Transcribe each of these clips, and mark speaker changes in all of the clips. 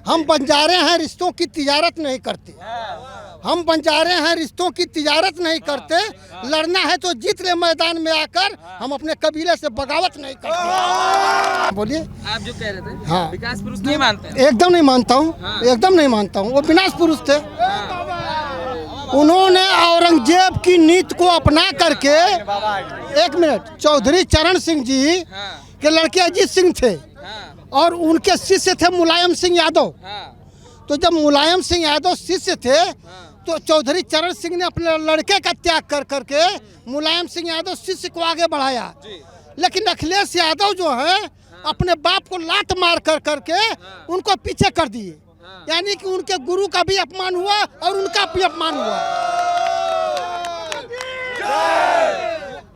Speaker 1: हम बंजारे हैं, रिश्तों की तिजारत नहीं करते। हम बंजारे हैं, रिश्तों की तिजारत नहीं करते। लड़ना है तो जीत ले मैदान में आकर, हम अपने कबीले से बगावत नहीं करते। बोलिए।
Speaker 2: आप जो कह रहे थे,
Speaker 1: हाँ।
Speaker 2: विकास पुरुष नहीं मानते हैं?
Speaker 1: एकदम नहीं मानता हूँ, एकदम नहीं मानता हूँ। वो विनाश पुरुष थे। उन्होंने औरंगजेब की नीति को अपना करके, एक मिनट, चौधरी चरण सिंह जी के लड़के अजीत सिंह थे और उनके शिष्य थे मुलायम सिंह यादव। तो जब मुलायम सिंह यादव शिष्य थे तो चौधरी चरण सिंह ने अपने लड़के का त्याग कर करके मुलायम सिंह यादव शिष्य को आगे बढ़ाया। लेकिन अखिलेश यादव जो है अपने बाप को लात मार कर करके उनको पीछे कर दिए। यानी कि उनके गुरु का भी अपमान हुआ और उनका भी अपमान हुआ।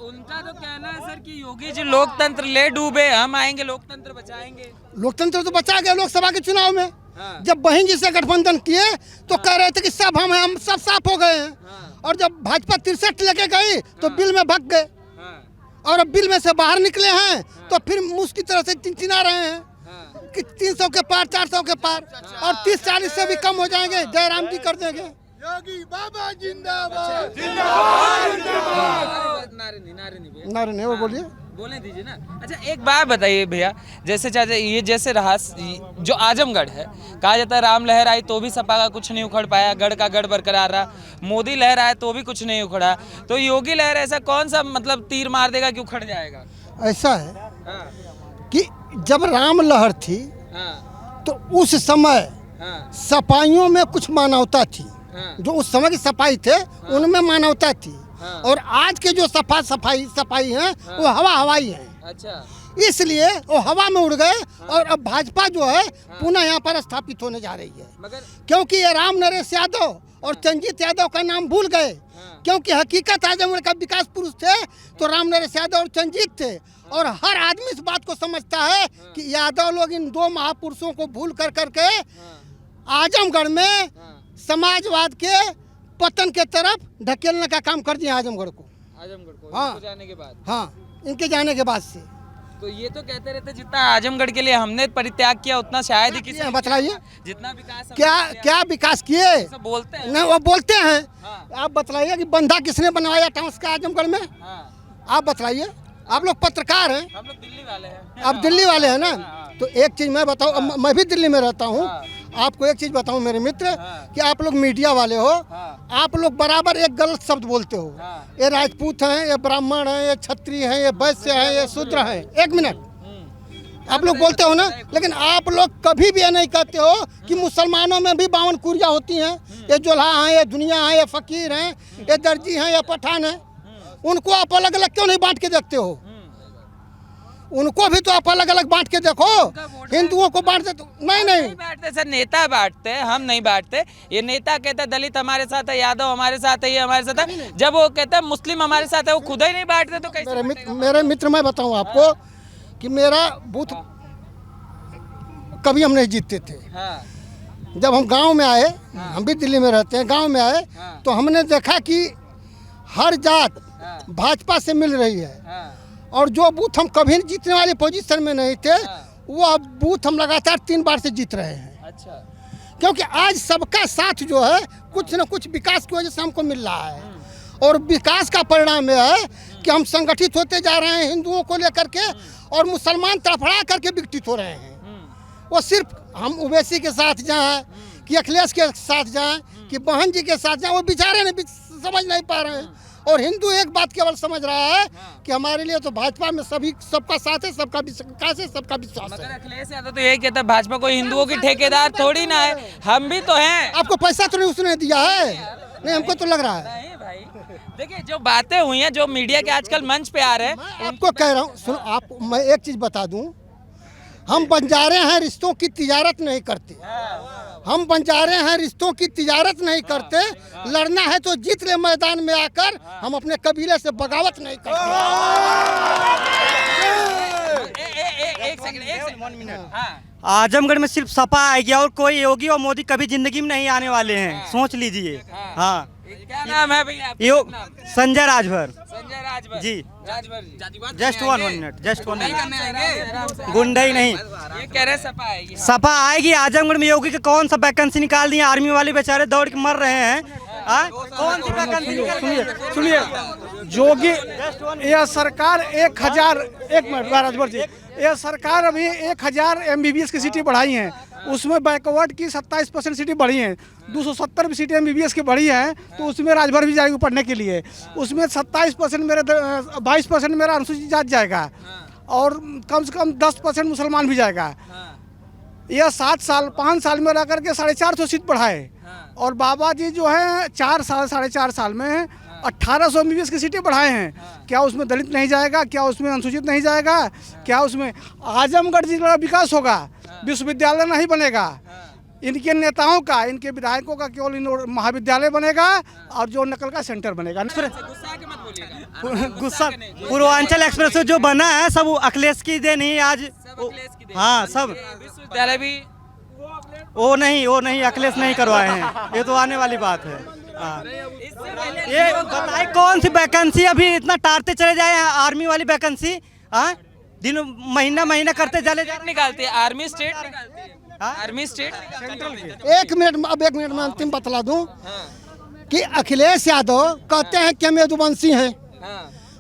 Speaker 2: उनका तो कहना है सर कि योगी जी लोकतंत्र ले डूबे, हम आएंगे लोकतंत्र बचाएंगे।
Speaker 1: लोकतंत्र तो बचा गया लोकसभा के चुनाव में। जब बहन जी से गठबंधन किए तो कह रहे थे कि सब हम सब साफ हो गए हैं। और जब भाजपा 63 लेके गई तो बिल में भग गए और अब बिल में से बाहर निकले हैं तो फिर मुश्किल तरह से चिंचिना रहे हैं कि 300 के पार, 400 के पार और 30-40 से भी कम हो जाएंगे। जयराम जी कर देंगे।
Speaker 3: योगी बाबा जिंदाबाद।
Speaker 2: नारे नहीं
Speaker 1: नारे नहीं, वो बोलिए।
Speaker 2: बोले दीजिए ना। अच्छा एक बात बताइए भैया, जैसे चाचा ये जैसे रहा जो आजमगढ़ है, कहा जाता है राम लहर आई तो भी सपा का कुछ नहीं उखड़ पाया, गढ़ का गढ़ बरकरार रहा। मोदी लहर आए तो भी कुछ नहीं उखड़ा। तो योगी लहर ऐसा कौन सा मतलब तीर मार देगा कि उखड़ जाएगा?
Speaker 1: ऐसा है कि जब राम लहर थी तो उस समय सपाइयों में कुछ मानवता थी। जो उस समय की सफाई थे उनमें मानवता थी। और आज के जो सफाई हैं वो हवाई हैं।
Speaker 2: अच्छा,
Speaker 1: इसलिए वो हवा में उड़ गए और अब भाजपा जो है पुनः यहाँ पर स्थापित होने जा रही है।
Speaker 2: मगर
Speaker 1: क्योंकि ये राम नरेश यादव और चंजीत यादव का नाम भूल गए। क्योंकि हकीकत आजमगढ़ का विकास पुरुष थे तो राम नरेश यादव और चंजीत थे। और हर आदमी इस बात को समझता है कि यादव लोग इन दो महापुरुषों को भूल कर करके आजमगढ़ में समाजवाद के पतन के तरफ ढकेलने का काम कर दिया आजमगढ़ को। हाँ,
Speaker 2: इनको जाने के बाद।
Speaker 1: हाँ, इनके जाने के बाद से।
Speaker 2: तो ये तो कहते रहते जितना आजमगढ़ के लिए हमने परित्याग किया उतना शायद ही किसी ने
Speaker 1: बतलाइए
Speaker 2: जितना विकास
Speaker 1: क्या विकास किए।
Speaker 2: सब बोलते हैं।
Speaker 1: नहीं, वो बोलते हैं।
Speaker 2: हाँ।
Speaker 1: आप बतलाइए कि बंधा किसने बनवाया था उसका आजमगढ़ में।
Speaker 2: हाँ।
Speaker 1: आप बतलाइए, आप लोग पत्रकार हैं।
Speaker 2: हम लोग दिल्ली वाले हैं।
Speaker 1: आप दिल्ली वाले हैं ना। तो एक चीज़ मैं बताऊँ, मैं भी दिल्ली में रहता हूँ। आपको एक चीज़ बताऊँ मेरे मित्र कि आप लोग मीडिया वाले हो, आप लोग बराबर एक गलत शब्द बोलते हो। ये राजपूत हैं, ये ब्राह्मण हैं, ये क्षत्रिय हैं, ये वैश्य हैं, ये शूद्र हैं। एक मिनट, आप लोग बोलते हो ना, लेकिन आप लोग कभी भी ये नहीं कहते हो कि मुसलमानों में भी 52 कुरिया होती हैं। ये जोल्हा हैं, ये दुनिया हैं, ये फकीर हैं, ये दर्जी हैं, ये पठान हैं। उनको आप अलग अलग क्यों नहीं बांट के देखते हो? उनको भी तो आप अलग अलग बांट के देखो। हिंदुओं को बांट देते नहीं
Speaker 2: बांटते सर, नेता बांटते, हम नहीं बांटते। ये नेता कहता है दलित हमारे साथ है, यादव हमारे साथ है, ये हमारे साथ है। जब वो कहता है मुस्लिम हमारे साथ है, वो खुद ही नहीं बांटते तो कैसे?
Speaker 1: मेरे मित्र, मैं बताऊं आपको कि मेरा बूथ कभी हम नहीं जीतते थे। जब हम गांव में आए, हम भी दिल्ली में रहते हैं, गांव में आए तो हमने देखा कि हर जात भाजपा से मिल रही है। और जो बूथ हम कभी जीतने वाले पोजीशन में नहीं थे वो बूथ हम लगातार 3 बार से जीत रहे हैं।
Speaker 2: अच्छा,
Speaker 1: क्योंकि आज सबका साथ जो है कुछ न कुछ विकास की वजह से हमको मिल रहा है। और विकास का परिणाम यह है कि हम संगठित होते जा रहे हैं हिंदुओं को लेकर के, और मुसलमान तड़फड़ा करके विकसित हो रहे हैं। वो सिर्फ हम ओवैसी के साथ जाएं कि अखिलेश के साथ जाएं कि बहन जी के साथ जाएं, वो बेचारे ने समझ नहीं पा रहे हैं। और हिंदू एक बात केवल समझ रहा है कि हमारे लिए तो भाजपा में सबका साथ है, सबका विकास है, सबका विश्वास है।
Speaker 2: मगर अखिलेश यादव तो यही कहता है भाजपा कोई हिंदुओं की ठेकेदार थोड़ी ना है, हम भी तो हैं।
Speaker 1: आपको पैसा तो नहीं उसने दिया है? नहीं, हमको तो लग रहा है।
Speaker 2: नहीं भाई, देखिए जो बातें हुई हैं, जो मीडिया के आजकल मंच पे आ रहे हैं,
Speaker 1: मैं आपको कह रहा हूँ, सुनो आप, मैं एक चीज बता दूं, हम बंजारे हैं, रिश्तों की तिजारत नहीं करते। हम बंजारे हैं, रिश्तों की तिजारत नहीं करते। लड़ना है तो जीत ले मैदान में आकर, हम अपने कबीले से बगावत नहीं करते।
Speaker 2: एक सेकंड 1 मिनट।
Speaker 4: आजमगढ़ में सिर्फ सपा आएगी और कोई योगी और मोदी कभी जिंदगी में नहीं आने वाले हैं, सोच लीजिए। हाँ,
Speaker 2: क्या नाम है भैया आपका?
Speaker 4: यो
Speaker 2: नाम?
Speaker 4: Sanjay Rajbhar
Speaker 2: Sanjay Rajbhar
Speaker 4: ji.
Speaker 2: Rajbhar ji.
Speaker 4: Just 1 minute just 1
Speaker 2: नहीं
Speaker 4: मिनट
Speaker 2: करने आएंगे
Speaker 4: गुंडा ही नहीं
Speaker 2: ये कह रहे सपा आएगी।
Speaker 4: सपा आएगी। आजमगढ़ में योगी के कौन सा वैकेंसी निकाल दिए? आर्मी वाले बेचारे दौड़ के मर रहे हैं। कौन सी वैकेंसी निकाल?
Speaker 5: सुनिए योगी यह सरकार 1000 एक मिनट राजभर जी, यह सरकार अभी 1000 MBBS की सीटें बढ़ाई हैं, उसमें बैकवर्ड की 27% सीटें बढ़ी हैं, 270 सीटें MBBS की बढ़ी हैं, तो उसमें राजभर भी जाएगी पढ़ने के लिए। उसमें 27% मेरे 22% मेरा अनुसूचित जाति जाएगा और कम से कम 10% मुसलमान भी जाएगा। यह 5 साल में रह करके 450 सीट बढ़ाए और बाबा जी जो है 4 साल में 1800 MBBS की सीटें बढ़ाए हैं। क्या उसमें दलित नहीं जाएगा? क्या उसमें अनुसूचित नहीं जाएगा? क्या उसमें आजमगढ़ जिले का विकास होगा? विश्वविद्यालय नहीं बनेगा। इनके नेताओं का, इनके विधायकों का केवल महाविद्यालय बनेगा और जो नकल का सेंटर बनेगा।
Speaker 4: गुस्सा पूर्वांचल एक्सप्रेस जो बना है सब अखिलेश की देन ही आज। हाँ सब
Speaker 2: विश्वविद्यालय भी
Speaker 4: वो नहीं अखिलेश नहीं करवाए हैं। ये तो आने वाली बात है। हाँ। ये बताइए कौन सी वैकेंसी अभी इतना टारते चले जाए आर्मी वाली वैकेंसी? हाँ दिन महीना करते चले जा
Speaker 2: निकालते हैं आर्मी स्टेट निकालती है। आर्मी स्टेट
Speaker 1: एक मिनट में अंतिम बतला दूं कि अखिलेश यादव कहते हैं कि हम यदुवंशी हैं।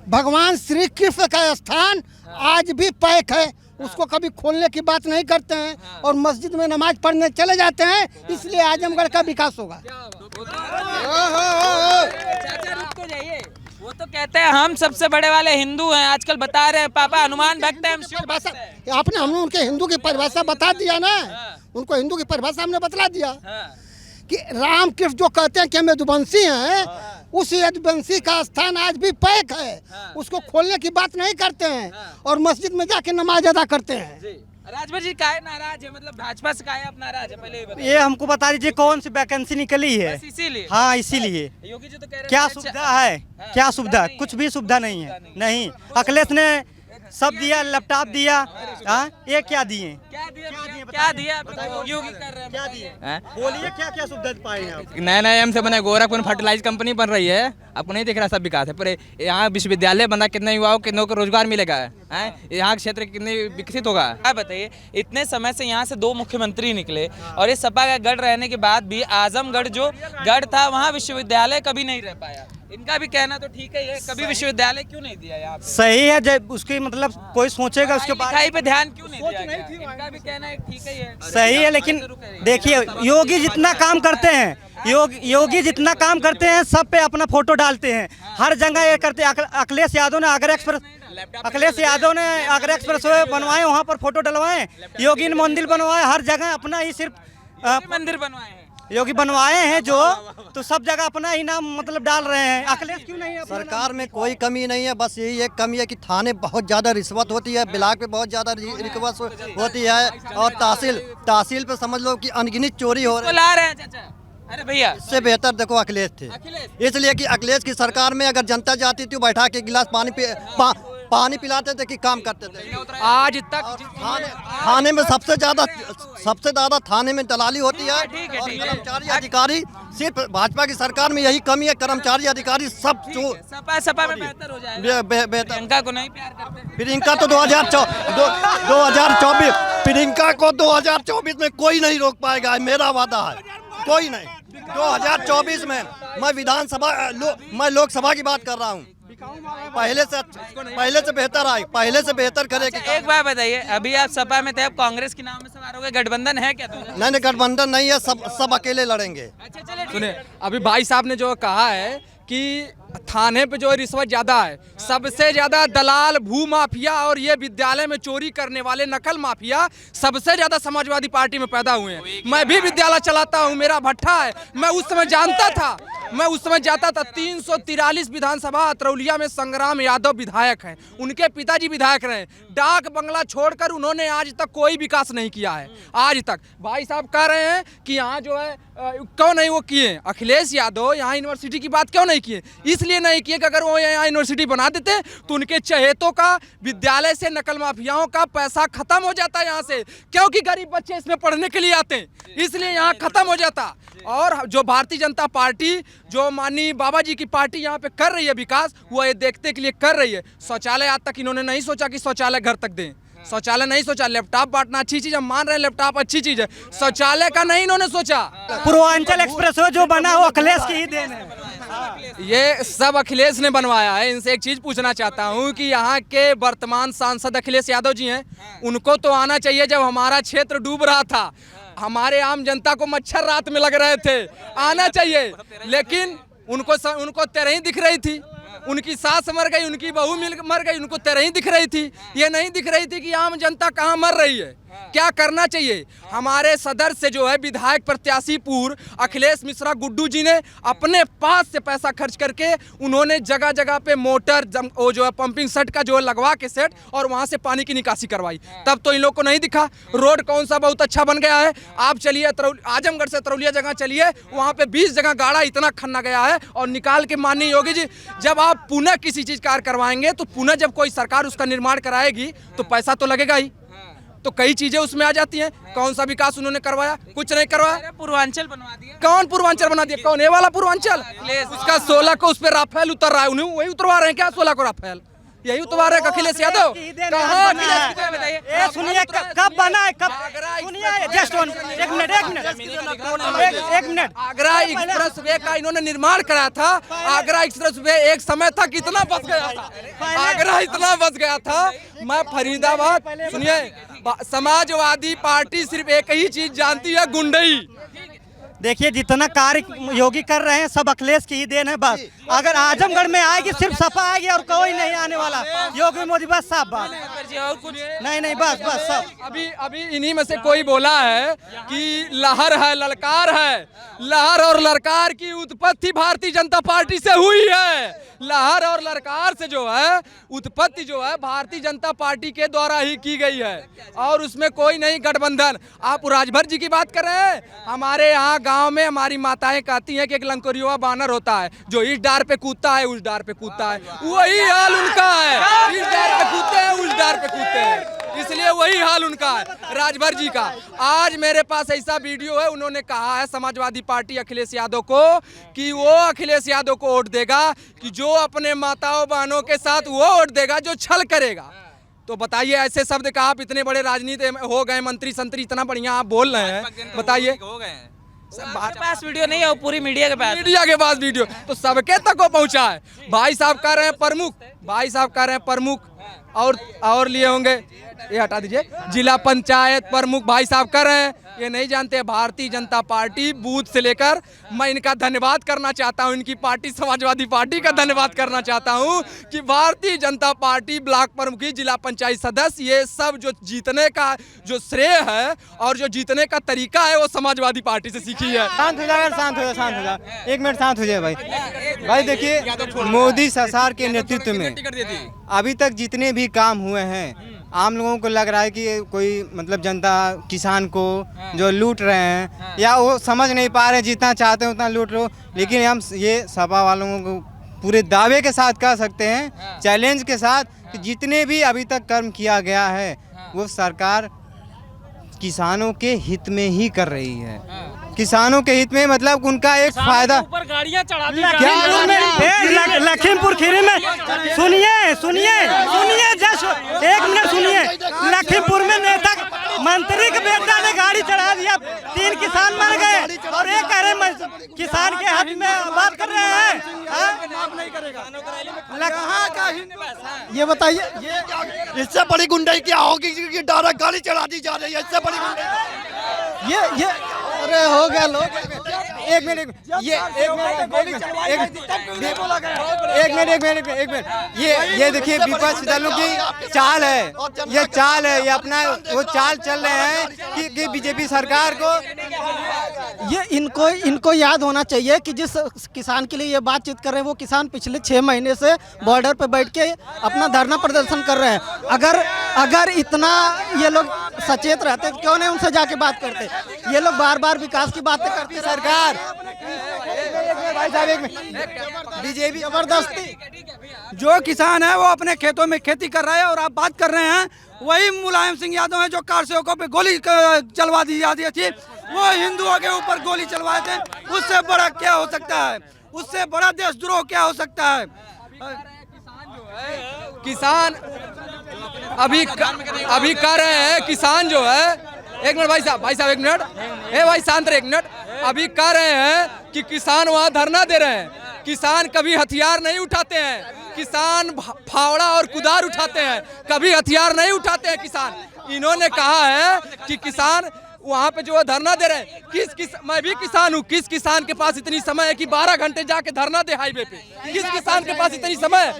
Speaker 1: भगवान श्री कृष्ण का स्थान आज भी पैक है, उसको कभी खोलने की बात नहीं करते हैं और मस्जिद में नमाज पढ़ने चले जाते हैं, इसलिए आजमगढ़ का विकास होगा।
Speaker 2: चाचा रुक तो जाइए, वो तो कहते हैं हम सबसे बड़े वाले हिंदू हैं। आजकल बता रहे हैं पापा हनुमान भक्त हैं, हम शिव भक्त हैं।
Speaker 1: आपने हमने उनके हिंदू की परिभाषा बता दिया ना, उनको हिंदू की परिभाषा हमने बतला दिया कि राम कृष्ण जो कहते हैं कि हम यदुवंशी हैं, उस यदुवंशी का स्थान आज भी पैक है, उसको खोलने की बात नहीं करते हैं और मस्जिद में जाके नमाज अदा करते हैं।
Speaker 2: राजभर जी काहे नाराज है? मतलब भाजपा से काहे आप नाराज है? पहले ये बताइए।
Speaker 4: ये हमको बता दीजिए कौन सी वैकेंसी निकली है?
Speaker 2: बस इसीलिए।
Speaker 4: हाँ इसीलिए।
Speaker 2: योगी जी तो कह रहे हैं
Speaker 4: क्या
Speaker 2: कि
Speaker 4: सुविधा है? क्या सुविधा? कुछ भी सुविधा नहीं है। नहीं अखिलेश ने सब दिया, लैपटॉप दिया। हाँ ये क्या दिए?
Speaker 2: क्या दिया योगी कर रहे हैं?
Speaker 4: क्या दिए? बोलिए क्या क्या सुविधा पाए हैं आप?
Speaker 6: नया एम से बना गोरखपुर फर्टिलाइज कंपनी बन रही है, आपको नहीं दिख रहा सब विकास है। पर यहाँ विश्वविद्यालय बना, कितने युवाओं कितनों को रोजगार मिलेगा? यहाँ क्षेत्र कितने विकसित होगा?
Speaker 2: आप बताइए, इतने समय से यहाँ से 2 मुख्यमंत्री निकले और इस सपा का गढ़ रहने के बाद भी आजमगढ़ जो गढ़ था वहाँ विश्वविद्यालय कभी नहीं रह पाया। इनका भी कहना तो ठीक है, कभी विश्वविद्यालय क्यों नहीं दिया यहाँ पे?
Speaker 4: सही है, जब उसकी मतलब कोई सोचेगा उसके बाद
Speaker 2: लिखाई पे ध्यान क्यों नहीं दिया गया? इनका भी कहना है ठीक ही है।
Speaker 4: सही है, लेकिन देखिए योगी जितना काम करते हैं, योगी जितना काम करते हैं सब पे अपना फोटो डालते हैं, हर जगह ये करते हैं। अखिलेश यादव ने आगरा एक्सप्रेस बनवाए, वहाँ पर फोटो डलवाए। योगी ने मंदिर बनवाए, हर जगह अपना ही सिर्फ
Speaker 2: मंदिर बनवाए हैं
Speaker 4: योगी बनवाए हैं जो, तो सब जगह अपना ही नाम मतलब डाल रहे हैं। अखिलेश क्यों नहीं है?
Speaker 7: सरकार में कोई कमी नहीं है, बस यही एक कमी है कि थाने बहुत ज़्यादा रिश्वत होती है, ब्लॉक पे बहुत ज़्यादा रिश्वत होती है और तहसील पे समझ लो कि अनगिनत चोरी हो रही है।
Speaker 2: ला रहे हैं चाचा। अरे भैया
Speaker 7: इससे बेहतर देखो अखिलेश थे, इसलिए कि अखिलेश की सरकार में अगर जनता जाती थी बैठा के गिलास पानी पिलाते थे कि काम करते थे।
Speaker 6: आज तक
Speaker 7: थाने में सबसे ज्यादा थाने में दलाली होती है।
Speaker 2: ठीक है।
Speaker 7: और कर्मचारी अधिकारी सिर्फ भाजपा की सरकार में यही कमी है, कर्मचारी अधिकारी सब
Speaker 2: सपा में बेहतर हो जाएगा।
Speaker 7: बेहतर।
Speaker 2: प्रियंका को नहीं प्यार करते?
Speaker 7: प्रियंका तो 2024 प्रियंका को 2024 में कोई नहीं रोक पाएगा, मेरा वादा है, कोई नहीं। 2024 में मैं लोकसभा की बात कर रहा हूँ, पहले से बेहतर आए, पहले से बेहतर करेगी।
Speaker 2: एक बात बताइए, अभी आप सपा में थे, अब कांग्रेस के नाम में सवार हो गए, गठबंधन है क्या?
Speaker 7: नहीं गठबंधन नहीं है, सब अकेले लड़ेंगे।
Speaker 2: अच्छा चलिए
Speaker 6: सुने, अभी भाई साहब ने जो कहा है कि थाने पे जो रिश्वत ज्यादा है, सबसे ज्यादा दलाल, भू माफिया और ये विद्यालय में चोरी करने वाले नकल माफिया सबसे ज्यादा समाजवादी पार्टी में पैदा हुए हैं। मैं भी विद्यालय चलाता हूँ, मेरा भट्ठा है, मैं उस समय जानता था, मैं उस समय जाता था। 343 विधानसभा अतरौलिया में संग्राम यादव विधायक हैं, उनके पिताजी विधायक रहे। डाक बंगला छोड़कर उन्होंने आज तक कोई विकास नहीं किया है। आज तक भाई साहब कह रहे हैं कि यहाँ जो है क्यों नहीं वो किए, अखिलेश यादव यहाँ यूनिवर्सिटी की बात क्यों नहीं किए? इसलिए इसलिए नहीं किए कि अगर वो यहाँ यूनिवर्सिटी बना देते तो उनके चहेतों का, विद्यालय से नकल माफियाओं का पैसा खत्म हो जाता यहाँ से, क्योंकि गरीब बच्चे इसमें पढ़ने के लिए आते हैं, इसलिए यहाँ खत्म हो जाता। और जो भारतीय जनता पार्टी, जो माननीय बाबा जी की पार्टी यहाँ पे कर रही है विकास, वो ये देखने के लिए कर रही है। शौचालय आज तक इन्होंने नहीं सोचा कि शौचालय घर तक दें, शौचालय नहीं सोचा। लैपटॉप बांटना अच्छी चीज, हम मान रहे हैं लैपटॉप अच्छी चीज है, शौचालय का नहीं इन्होंने सोचा।
Speaker 4: पूर्वांचल एक्सप्रेस जो बना वो अखिलेश की ही देन है।
Speaker 6: ये सब अखिलेश ने बनवाया है। इनसे एक चीज पूछना चाहता हूँ कि यहाँ के वर्तमान सांसद अखिलेश यादव जी हैं, उनको तो आना चाहिए। जब हमारा क्षेत्र डूब रहा था, हमारे आम जनता को मच्छर रात में लग रहे थे, आना चाहिए, लेकिन उनको तेरही दिख रही थी, उनकी सास मर गई, उनकी बहू मर गई, उनको तेरही दिख रही थी। ये नहीं दिख रही थी कि आम जनता कहाँ मर रही है, क्या करना चाहिए। हमारे सदर से जो है विधायक प्रत्याशी पूर्व अखिलेश मिश्रा गुड्डू जी ने अपने पास से पैसा खर्च करके उन्होंने जगह जगह पे मोटर वो जो है पंपिंग सेट का जो है लगवा के सेट, और वहां से पानी की निकासी करवाई, तब तो इन लोग को नहीं दिखा। रोड कौन सा बहुत अच्छा बन गया है, आप चलिए आजमगढ़ से तरौलिया जगह चलिए, वहाँ पे 20 जगह गाड़ा इतना खन्ना गया है, और निकाल के माननीय योगी जी, जब आप पुनः किसी चीज कार्य करवाएंगे तो पुनः जब कोई सरकार उसका निर्माण कराएगी तो पैसा तो लगेगा ही, तो कई चीजें उसमें आ जाती हैं। कौन सा विकास उन्होंने करवाया, कुछ नहीं करवाया।
Speaker 2: पूर्वांचल बनवा दिया,
Speaker 6: कौन पूर्वांचल बना दिया, कौन ये वाला पूर्वांचल, उसका 16 को उस पर राफेल उतर रहा है, उन्हें वही उतरवा रहे हैं क्या, 16 को राफेल यही उतरवा रहे अखिलेश यादव। कहाँ
Speaker 4: बताइए, सुनिए कब बना है, कब, सुनिए जस्ट एक मिनट।
Speaker 6: आगरा एक्सप्रेस वे का इन्होंने निर्माण कराया था। आगरा एक्सप्रेस वे एक समय था कितना बच गया था, आगरा इतना बच गया था। मैं फरीदाबाद, सुनिए, समाजवादी पार्टी सिर्फ एक ही चीज जानती है, गुंडई।
Speaker 4: देखिए जितना कार्य योगी कर रहे हैं सब अखिलेश की ही देन है। बस अगर आजमगढ़ में आएगी सिर्फ सपा आएगी और कोई नहीं आने वाला, योगी मोदी, बस साफ बात,
Speaker 2: और कुछ
Speaker 4: नहीं बस सब।
Speaker 6: अभी इन्हीं में से कोई बोला है कि लहर है ललकार है, लहर और ललकार की उत्पत्ति भारतीय जनता पार्टी से हुई है। लहर और ललकार से जो है उत्पत्ति जो है भारतीय जनता पार्टी के द्वारा ही की गई है, और उसमें कोई नहीं गठबंधन। आप राजभर जी की बात कर रहे हैं, हमारे यहाँ गांव में हमारी माताएं कहती हैं कि एक लंकोरिया बानर होता है जो इस डार पे कूदता है उस डार पे कूदता है, वही हाल उनका है। इस डार पे कूदते हैं उस डार पे कूदते हैं, इसलिए वही हाल उनका है राजभर जी का। आज मेरे पास ऐसा वीडियो है, उन्होंने कहा है समाजवादी पार्टी अखिलेश यादव को कि वो अखिलेश यादव को वोट देगा, कि जो अपने माताओं बहनों के साथ वो वोट देगा जो छल करेगा। तो बताइए, ऐसे शब्द का आप इतने बड़े राजनीति हो गए, मंत्री संतरी, इतना बढ़िया आप बोल रहे हैं, बताइए।
Speaker 2: हो गए हैं, आपके पास वीडियो नहीं है, वो पूरी मीडिया के पास,
Speaker 6: मीडिया के पास वीडियो तो सबके तक को पहुंचा है। भाई साहब कह रहे हैं प्रमुख, भाई साहब कह रहे हैं प्रमुख, और लिए होंगे, ये हटा दीजिए, जिला पंचायत प्रमुख भाई साहब कर रहे हैं, ये नहीं जानते भारतीय जनता पार्टी बूथ से लेकर। मैं इनका धन्यवाद करना चाहता हूं, इनकी पार्टी समाजवादी पार्टी का धन्यवाद करना चाहता हूं कि भारतीय जनता पार्टी ब्लॉक प्रमुखी, जिला पंचायत सदस्य, ये सब जो जीतने का जो श्रेय है और जो जीतने का तरीका है वो समाजवादी पार्टी से सीखी है।
Speaker 4: शांत हो जाए, शांत हो जाए, एक मिनट शांत हो जाए भाई। देखिए, मोदी सरकार के नेतृत्व में अभी तक जितने भी काम हुए हैं, आम लोगों को लग रहा है कि कोई मतलब जनता किसान को जो लूट रहे हैं, या वो समझ नहीं पा रहे, जितना चाहते हैं उतना लूट रहे हो। लेकिन हम ये सपा वालों को पूरे दावे के साथ कह सकते हैं, चैलेंज के साथ, कि जितने भी अभी तक कर्म किया गया है वो सरकार किसानों के हित में ही कर रही है। किसानों के हित में मतलब उनका एक फायदा,
Speaker 8: ऊपर गाड़ियां चढ़ा दी,
Speaker 4: लखीमपुर खीरी में, सुनिए जस्ट एक मिनट सुनिए, लखीमपुर में नेता मंत्री के बेटा ने गाड़ी चढ़ा दिया, 3 किसान मर गए, और एक कह रहे किसान के हक में बात कर रहे हैं।
Speaker 1: ये बताइए,
Speaker 7: इससे बड़ी गुंडाई क्या होगी कि डायरेक्ट गाड़ी चढ़ा दी जा रही है, इससे बड़ी गुंडाई।
Speaker 1: ये अरे हो गया लोग,
Speaker 4: एक मिनट, ये देखिए विपक्ष दलों की चाल है, ये अपना वो चाल चल रहे हैं कि बीजेपी सरकार को,
Speaker 1: ये इनको याद होना चाहिए कि जिस किसान के लिए ये बातचीत कर रहे हैं वो किसान पिछले 6 महीने से बॉर्डर पे बैठ के अपना धरना प्रदर्शन कर रहे हैं। अगर इतना ये लोग सचेत रहते तो क्यों नहीं उनसे जाके बात करते। ये लोग बार बार विकास की बातें करते।
Speaker 4: सरकार
Speaker 5: भाई साहब एक मिनट।
Speaker 4: बीजेपी जबरदस्ती
Speaker 5: जो किसान है वो अपने खेतों में खेती कर रहा है और आप बात कर रहे हैं वही मुलायम सिंह यादव है जो कार सेवकों पे गोली चलवा दी जाती थी, वो हिंदुओं के ऊपर गोली चलवाए थे। उससे बड़ा क्या हो सकता है, उससे बड़ा देशद्रोह क्या हो सकता है।
Speaker 6: किसान अभी कह रहे हैं किसान जो है, एक मिनट भाई साहब एक मिनट, भाई शांत रहे एक मिनट। अभी कह रहे हैं कि किसान वहाँ धरना दे रहे हैं, किसान कभी हथियार नहीं उठाते हैं, किसान फावड़ा और कुदार उठाते हैं, कभी हथियार नहीं उठाते हैं किसान। इन्होंने कहा है कि किसान वहाँ पे जो है धरना दे रहे हैं। मैं भी किसान हूँ, किस किसान के पास इतनी समय है कि 12 घंटे जाके धरना दे हाईवे पे? किस किसान के पास इतनी समय है?